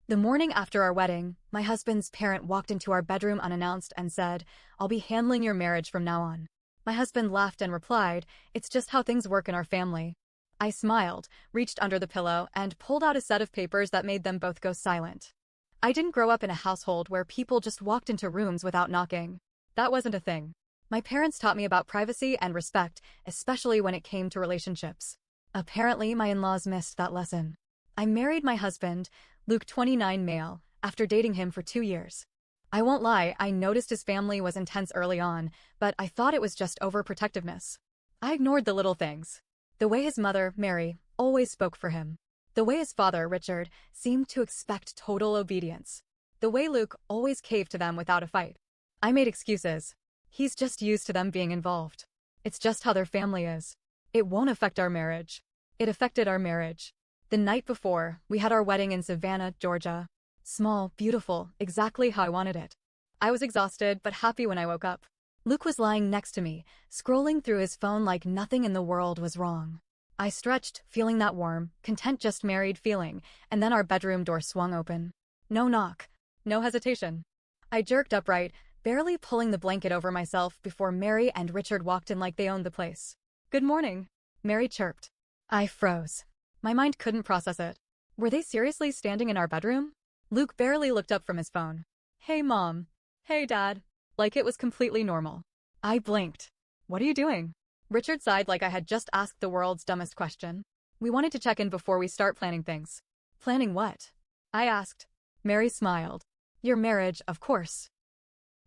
The morning after our wedding, my husband's parent walked into our bedroom unannounced and said, "I'll be handling your marriage from now on." My husband laughed and replied, "It's just how things work in our family." I smiled, reached under the pillow, and pulled out a set of papers that made them both go silent. I didn't grow up in a household where people just walked into rooms without knocking. That wasn't a thing. My parents taught me about privacy and respect, especially when it came to relationships. Apparently, my in-laws missed that lesson. I married my husband, Luke 29 male, after dating him for 2 years. I won't lie, I noticed his family was intense early on, but I thought it was just overprotectiveness. I ignored the little things. The way his mother, Mary, always spoke for him. The way his father, Richard, seemed to expect total obedience. The way Luke always caved to them without a fight. I made excuses. He's just used to them being involved. It's just how their family is. It won't affect our marriage. It affected our marriage. The night before, we had our wedding in Savannah, Georgia. Small, beautiful, exactly how I wanted it. I was exhausted but happy when I woke up. Luke was lying next to me, scrolling through his phone like nothing in the world was wrong. I stretched, feeling that warm, content just married feeling, and then our bedroom door swung open. No knock. No hesitation. I jerked upright, barely pulling the blanket over myself before Mary and Richard walked in like they owned the place. "Good morning," Mary chirped. I froze. My mind couldn't process it. Were they seriously standing in our bedroom? Luke barely looked up from his phone. "Hey, Mom." "Hey, Dad." Like it was completely normal. I blinked. "What are you doing?" Richard sighed like I had just asked the world's dumbest question. "We wanted to check in before we start planning things." "Planning what?" I asked. Mary smiled. "Your marriage, of course."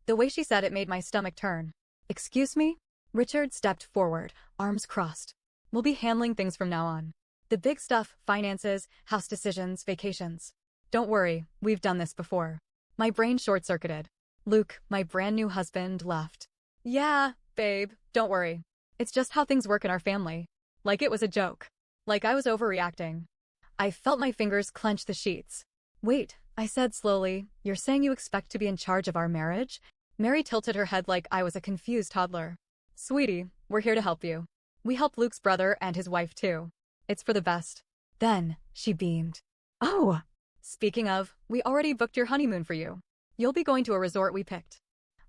The way she said it made my stomach turn. "Excuse me?" Richard stepped forward, arms crossed. "We'll be handling things from now on. The big stuff, finances, house decisions, vacations. Don't worry, we've done this before." My brain short-circuited. Luke, my brand new husband, laughed. "Yeah, babe, don't worry. It's just how things work in our family." Like it was a joke. Like I was overreacting. I felt my fingers clench the sheets. "Wait," I said slowly, "you're saying you expect to be in charge of our marriage?" Mary tilted her head like I was a confused toddler. "Sweetie, we're here to help you. We help Luke's brother and his wife too. It's for the best." Then, she beamed. "Oh! Speaking of, we already booked your honeymoon for you. You'll be going to a resort we picked."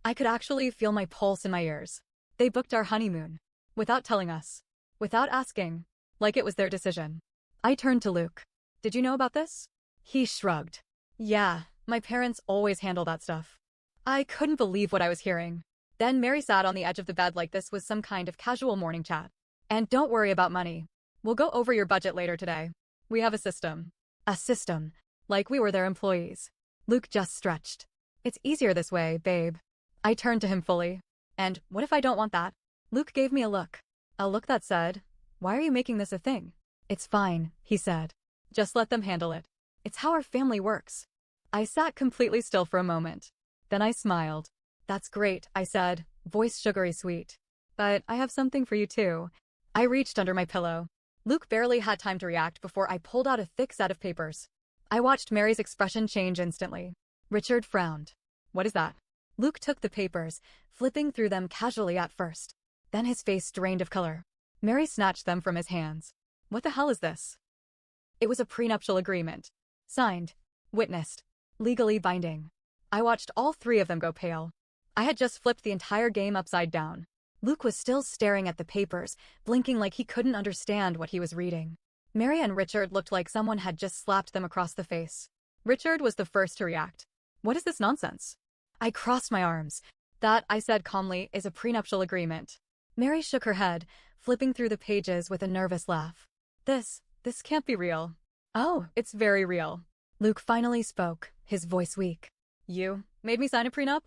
I could actually feel my pulse in my ears. They booked our honeymoon. Without telling us. Without asking. Like it was their decision. I turned to Luke. "Did you know about this?" He shrugged. "Yeah, my parents always handle that stuff." I couldn't believe what I was hearing. Then Mary sat on the edge of the bed like this was some kind of casual morning chat. "And don't worry about money. We'll go over your budget later today. We have a system." A system. Like we were their employees. Luke just stretched. "It's easier this way, babe." I turned to him fully. "And what if I don't want that?" Luke gave me a look. A look that said, "Why are you making this a thing?" "It's fine," he said. "Just let them handle it. It's how our family works." I sat completely still for a moment. Then I smiled. "That's great," I said, voice sugary sweet. "But I have something for you too." I reached under my pillow. Luke barely had time to react before I pulled out a thick set of papers. I watched Mary's expression change instantly. Richard frowned. "What is that?" Luke took the papers, flipping through them casually at first. Then his face drained of color. Mary snatched them from his hands. "What the hell is this?" It was a prenuptial agreement. Signed. Witnessed. Legally binding. I watched all three of them go pale. I had just flipped the entire game upside down. Luke was still staring at the papers, blinking like he couldn't understand what he was reading. Mary and Richard looked like someone had just slapped them across the face. Richard was the first to react. "What is this nonsense?" I crossed my arms. "That," I said calmly, "is a prenuptial agreement." Mary shook her head, flipping through the pages with a nervous laugh. This can't be real." "Oh, it's very real." Luke finally spoke, his voice weak. "You made me sign a prenup?"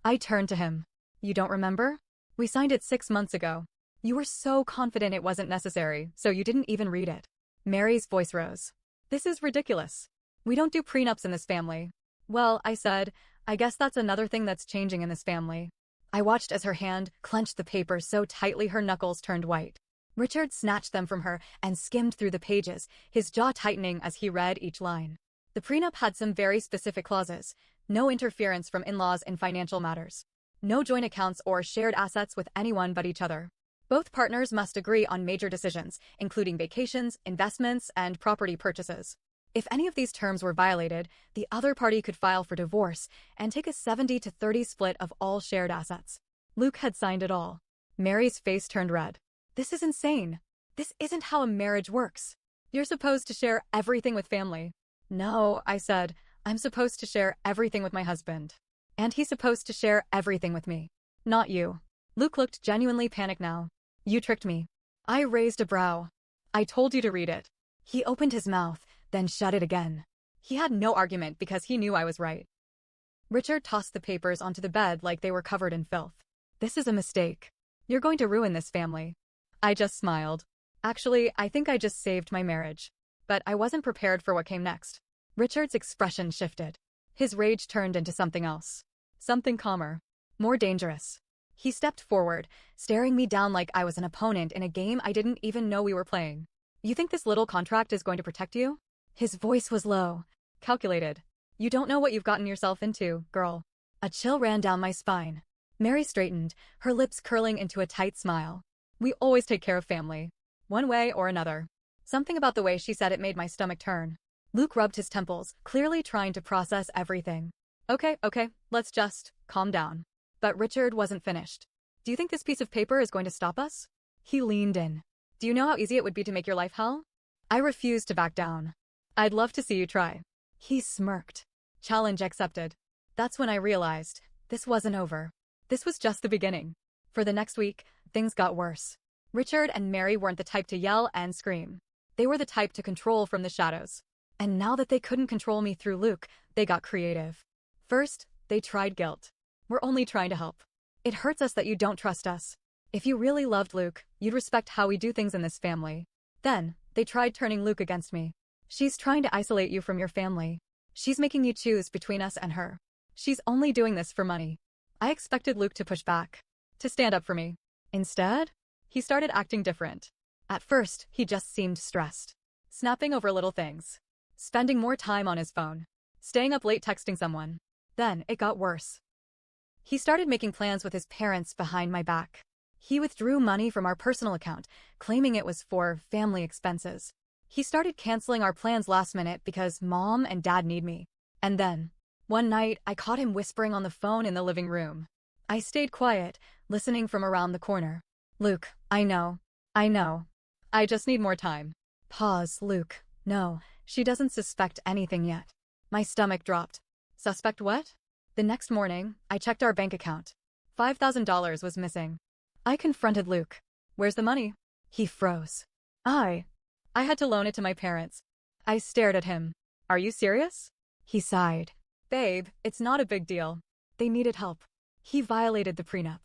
I turned to him. "You don't remember? We signed it 6 months ago. You were so confident it wasn't necessary, so you didn't even read it." Mary's voice rose. "This is ridiculous. We don't do prenups in this family." "Well," I said, "I guess that's another thing that's changing in this family." I watched as her hand clenched the paper so tightly her knuckles turned white. Richard snatched them from her and skimmed through the pages, his jaw tightening as he read each line. The prenup had some very specific clauses. No interference from in-laws in financial matters. No joint accounts or shared assets with anyone but each other. Both partners must agree on major decisions, including vacations, investments, and property purchases. If any of these terms were violated, the other party could file for divorce and take a 70-30 split of all shared assets. Luke had signed it all. Mary's face turned red. This is insane. This isn't how a marriage works. You're supposed to share everything with family. No, I said. I'm supposed to share everything with my husband. And he's supposed to share everything with me. Not you. Luke looked genuinely panicked now. You tricked me. I raised a brow. I told you to read it. He opened his mouth, then shut it again. He had no argument because he knew I was right. Richard tossed the papers onto the bed like they were covered in filth. This is a mistake. You're going to ruin this family. I just smiled. Actually, I think I just saved my marriage. But I wasn't prepared for what came next. Richard's expression shifted. His rage turned into something else. Something calmer. More dangerous. He stepped forward, staring me down like I was an opponent in a game I didn't even know we were playing. You think this little contract is going to protect you? His voice was low, calculated. You don't know what you've gotten yourself into, girl. A chill ran down my spine. Mary straightened, her lips curling into a tight smile. We always take care of family. One way or another. Something about the way she said it made my stomach turn. Luke rubbed his temples, clearly trying to process everything. Okay, let's just calm down. But Richard wasn't finished. Do you think this piece of paper is going to stop us? He leaned in. Do you know how easy it would be to make your life hell? I refused to back down. I'd love to see you try. He smirked. Challenge accepted. That's when I realized this wasn't over. This was just the beginning. For the next week, things got worse. Richard and Mary weren't the type to yell and scream. They were the type to control from the shadows. And now that they couldn't control me through Luke, they got creative. First, they tried guilt. We're only trying to help. It hurts us that you don't trust us. If you really loved Luke, you'd respect how we do things in this family. Then, they tried turning Luke against me. She's trying to isolate you from your family. She's making you choose between us and her. She's only doing this for money. I expected Luke to push back, to stand up for me. Instead, he started acting different. At first, he just seemed stressed. Snapping over little things. Spending more time on his phone. Staying up late texting someone. Then, it got worse. He started making plans with his parents behind my back. He withdrew money from our personal account, claiming it was for family expenses. He started canceling our plans last minute because Mom and Dad need me. And then, one night, I caught him whispering on the phone in the living room. I stayed quiet, listening from around the corner. Luke, I know. I just need more time. Pause, Luke. No, she doesn't suspect anything yet. My stomach dropped. Suspect what? The next morning, I checked our bank account. $5,000 was missing. I confronted Luke. Where's the money? He froze. I had to loan it to my parents. I stared at him. Are you serious? He sighed. Babe, it's not a big deal. They needed help. He violated the prenup.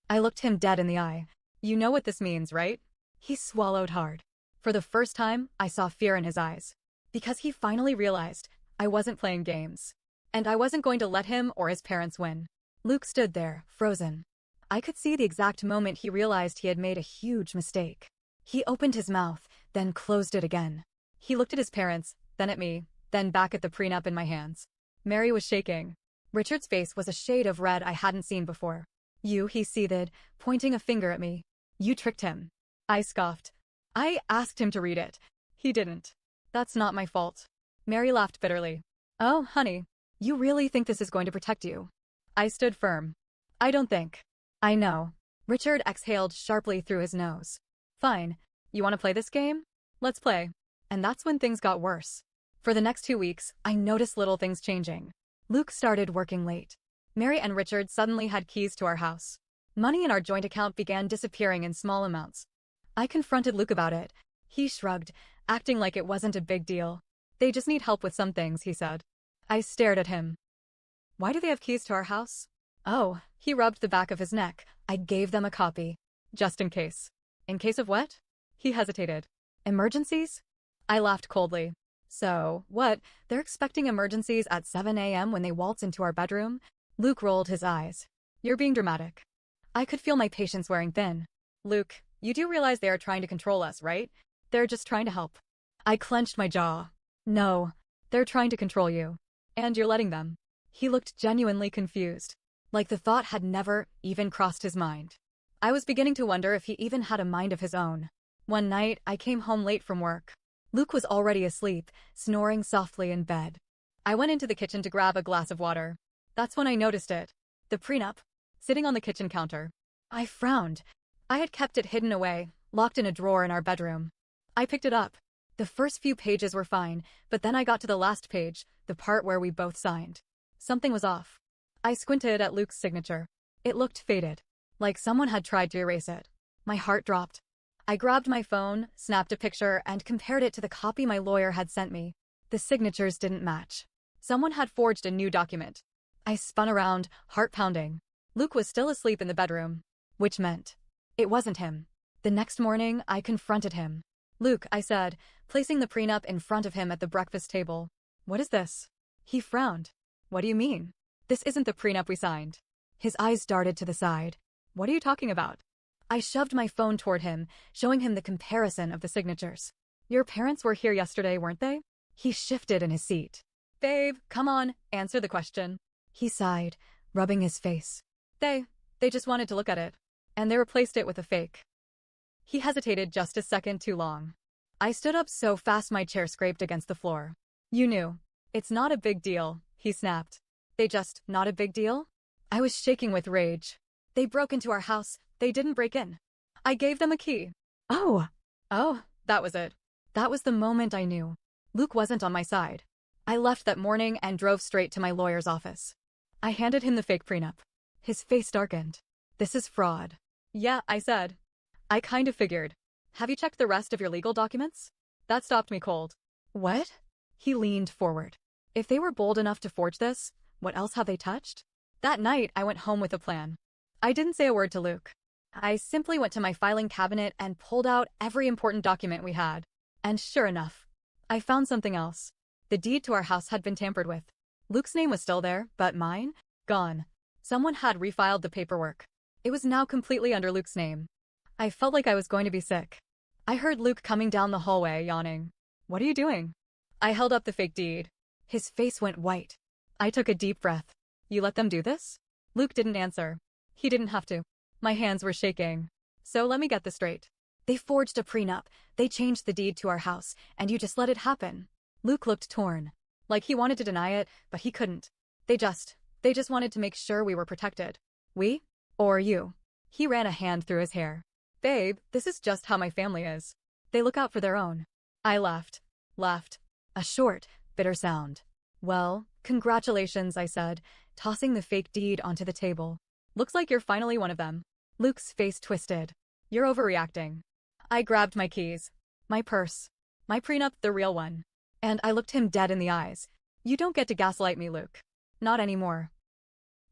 I looked him dead in the eye. You know what this means, right? He swallowed hard. For the first time, I saw fear in his eyes. Because he finally realized I wasn't playing games. And I wasn't going to let him or his parents win. Luke stood there, frozen. I could see the exact moment he realized he had made a huge mistake. He opened his mouth, then closed it again. He looked at his parents, then at me, then back at the prenup in my hands. Mary was shaking. Richard's face was a shade of red I hadn't seen before. You, he seethed, pointing a finger at me. You tricked him. I scoffed. I asked him to read it. He didn't. That's not my fault. Mary laughed bitterly. Oh, honey, you really think this is going to protect you? I stood firm. I don't think. I know. Richard exhaled sharply through his nose. Fine. You want to play this game? Let's play. And that's when things got worse. For the next 2 weeks, I noticed little things changing. Luke started working late. Mary and Richard suddenly had keys to our house. Money in our joint account began disappearing in small amounts. I confronted Luke about it. He shrugged, acting like it wasn't a big deal. They just need help with some things, he said. I stared at him. Why do they have keys to our house? Oh, he rubbed the back of his neck. I gave them a copy. Just in case. In case of what? He hesitated. Emergencies? I laughed coldly. So, what? They're expecting emergencies at 7 a.m. when they waltz into our bedroom? Luke rolled his eyes. You're being dramatic. I could feel my patience wearing thin. Luke, you do realize they are trying to control us, right? They're just trying to help. I clenched my jaw. No, they're trying to control you. And you're letting them. He looked genuinely confused. Like the thought had never even crossed his mind. I was beginning to wonder if he even had a mind of his own. One night, I came home late from work. Luke was already asleep, snoring softly in bed. I went into the kitchen to grab a glass of water. That's when I noticed it. The prenup, sitting on the kitchen counter. I frowned. I had kept it hidden away, locked in a drawer in our bedroom. I picked it up. The first few pages were fine, but then I got to the last page, the part where we both signed. Something was off. I squinted at Luke's signature. It looked faded, like someone had tried to erase it. My heart dropped. I grabbed my phone, snapped a picture, and compared it to the copy my lawyer had sent me. The signatures didn't match. Someone had forged a new document. I spun around, heart pounding. Luke was still asleep in the bedroom, which meant it wasn't him. The next morning, I confronted him. "Luke," I said, placing the prenup in front of him at the breakfast table. "What is this?" He frowned. "What do you mean? This isn't the prenup we signed." His eyes darted to the side. "What are you talking about?" I shoved my phone toward him, showing him the comparison of the signatures. "Your parents were here yesterday, weren't they?" He shifted in his seat. "Babe, come on, answer the question." He sighed, rubbing his face. They just wanted to look at it. And they replaced it with a fake." He hesitated just a second too long. I stood up so fast my chair scraped against the floor. "You knew. It's not a big deal," he snapped. Not a big deal?" I was shaking with rage. "They broke into our house. They didn't break in. I gave them a key." Oh, that was it. That was the moment I knew. Luke wasn't on my side. I left that morning and drove straight to my lawyer's office. I handed him the fake prenup. His face darkened. "This is fraud." "Yeah," I said. "I kind of figured. Have you checked the rest of your legal documents?" That stopped me cold. "What?" He leaned forward. "If they were bold enough to forge this, what else have they touched?" That night, I went home with a plan. I didn't say a word to Luke. I simply went to my filing cabinet and pulled out every important document we had. And sure enough, I found something else. The deed to our house had been tampered with. Luke's name was still there, but mine? Gone. Someone had refiled the paperwork. It was now completely under Luke's name. I felt like I was going to be sick. I heard Luke coming down the hallway, yawning. "What are you doing?" I held up the fake deed. His face went white. I took a deep breath. "You let them do this?" Luke didn't answer. He didn't have to. My hands were shaking. "So let me get this straight. They forged a prenup, they changed the deed to our house, and you just let it happen." Luke looked torn. Like he wanted to deny it, but he couldn't. They just wanted to make sure we were protected. "We? Or you?" He ran a hand through his hair. "Babe, this is just how my family is. They look out for their own." I laughed. A short, bitter sound. "Well, congratulations," I said, tossing the fake deed onto the table. "Looks like you're finally one of them." Luke's face twisted. "You're overreacting." I grabbed my keys. My purse. My prenup, the real one. And I looked him dead in the eyes. "You don't get to gaslight me, Luke. Not anymore."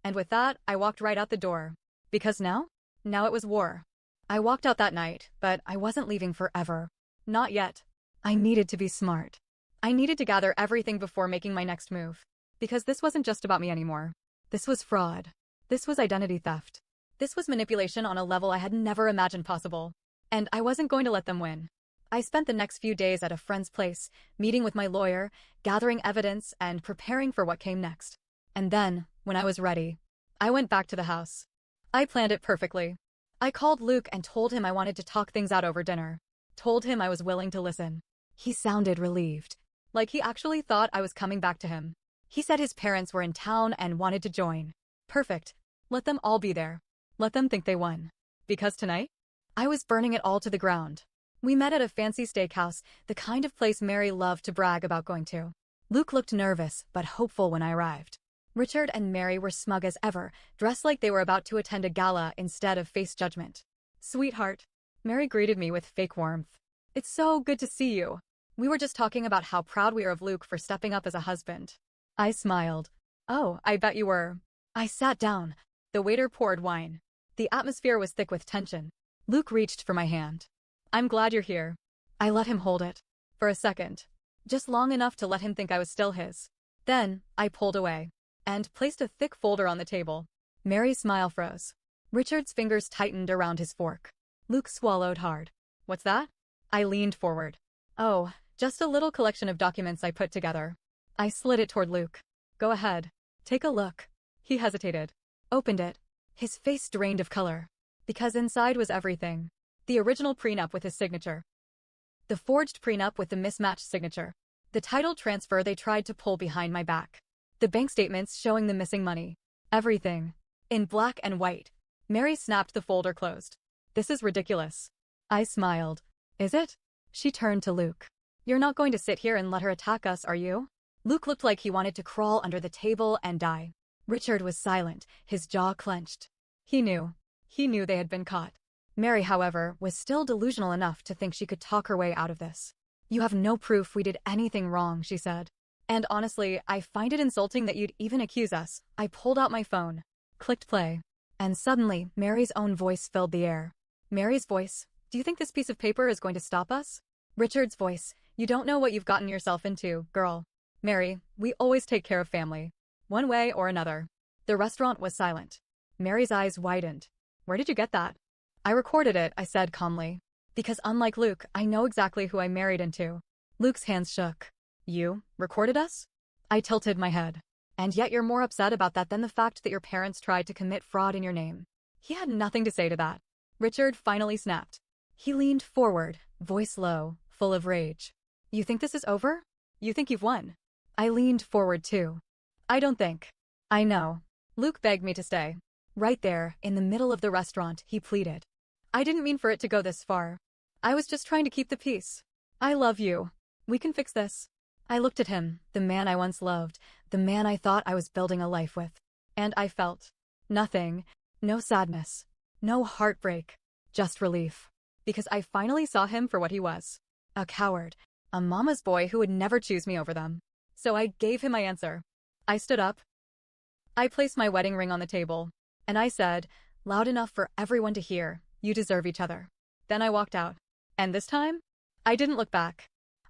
And with that, I walked right out the door. Because now it was war. I walked out that night, but I wasn't leaving forever. Not yet. I needed to be smart. I needed to gather everything before making my next move. Because this wasn't just about me anymore. This was fraud. This was identity theft. This was manipulation on a level I had never imagined possible. And I wasn't going to let them win. I spent the next few days at a friend's place, meeting with my lawyer, gathering evidence, and preparing for what came next. And then, when I was ready, I went back to the house. I planned it perfectly. I called Luke and told him I wanted to talk things out over dinner. Told him I was willing to listen. He sounded relieved. Like he actually thought I was coming back to him. He said his parents were in town and wanted to join. Perfect. Let them all be there. Let them think they won. Because tonight, I was burning it all to the ground. We met at a fancy steakhouse, the kind of place Mary loved to brag about going to. Luke looked nervous, but hopeful when I arrived. Richard and Mary were smug as ever, dressed like they were about to attend a gala instead of face judgment. "Sweetheart." Mary greeted me with fake warmth. "It's so good to see you. We were just talking about how proud we are of Luke for stepping up as a husband." I smiled. "Oh, I bet you were." I sat down. The waiter poured wine. The atmosphere was thick with tension. Luke reached for my hand. "I'm glad you're here." I let him hold it. For a second. Just long enough to let him think I was still his. Then, I pulled away. And placed a thick folder on the table. Mary's smile froze. Richard's fingers tightened around his fork. Luke swallowed hard. "What's that?" I leaned forward. "Oh, just a little collection of documents I put together." I slid it toward Luke. "Go ahead. Take a look." He hesitated. Opened it. His face drained of color. Because inside was everything. The original prenup with his signature. The forged prenup with the mismatched signature. The title transfer they tried to pull behind my back. The bank statements showing the missing money. Everything. In black and white. Mary snapped the folder closed. This is ridiculous. I smiled. Is it? She turned to Luke. You're not going to sit here and let her attack us, are you? Luke looked like he wanted to crawl under the table and die. Richard was silent, his jaw clenched. He knew. He knew they had been caught. Mary, however, was still delusional enough to think she could talk her way out of this. You have no proof we did anything wrong, she said. And honestly, I find it insulting that you'd even accuse us. I pulled out my phone. Clicked play. And suddenly, Mary's own voice filled the air. Mary's voice. Do you think this piece of paper is going to stop us? Richard's voice. You don't know what you've gotten yourself into, girl. Mary, we always take care of family. One way or another. The restaurant was silent. Mary's eyes widened. Where did you get that? I recorded it, I said calmly. Because unlike Luke, I know exactly who I married into. Luke's hands shook. You recorded us? I tilted my head. And yet you're more upset about that than the fact that your parents tried to commit fraud in your name. He had nothing to say to that. Richard finally snapped. He leaned forward, voice low, full of rage. You think this is over? You think you've won? I leaned forward too. I don't think. I know. Luke begged me to stay. Right there, in the middle of the restaurant, he pleaded. I didn't mean for it to go this far. I was just trying to keep the peace. I love you. We can fix this. I looked at him, the man I once loved, the man I thought I was building a life with. And I felt nothing, no sadness, no heartbreak, just relief. Because I finally saw him for what he was. A coward, a mama's boy who would never choose me over them. So I gave him my answer. I stood up. I placed my wedding ring on the table. And I said, loud enough for everyone to hear, you deserve each other. Then I walked out. And this time, I didn't look back.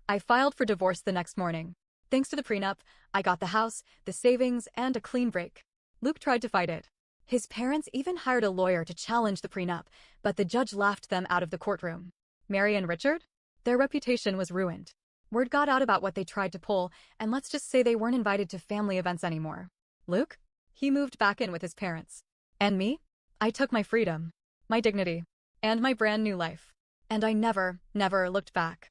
I filed for divorce the next morning. Thanks to the prenup, I got the house, the savings, and a clean break. Luke tried to fight it. His parents even hired a lawyer to challenge the prenup, but the judge laughed them out of the courtroom. Mary and Richard? Their reputation was ruined. Word got out about what they tried to pull, and let's just say they weren't invited to family events anymore. Luke? He moved back in with his parents. And me? I took my freedom, my dignity, and my brand new life. And I never, never looked back.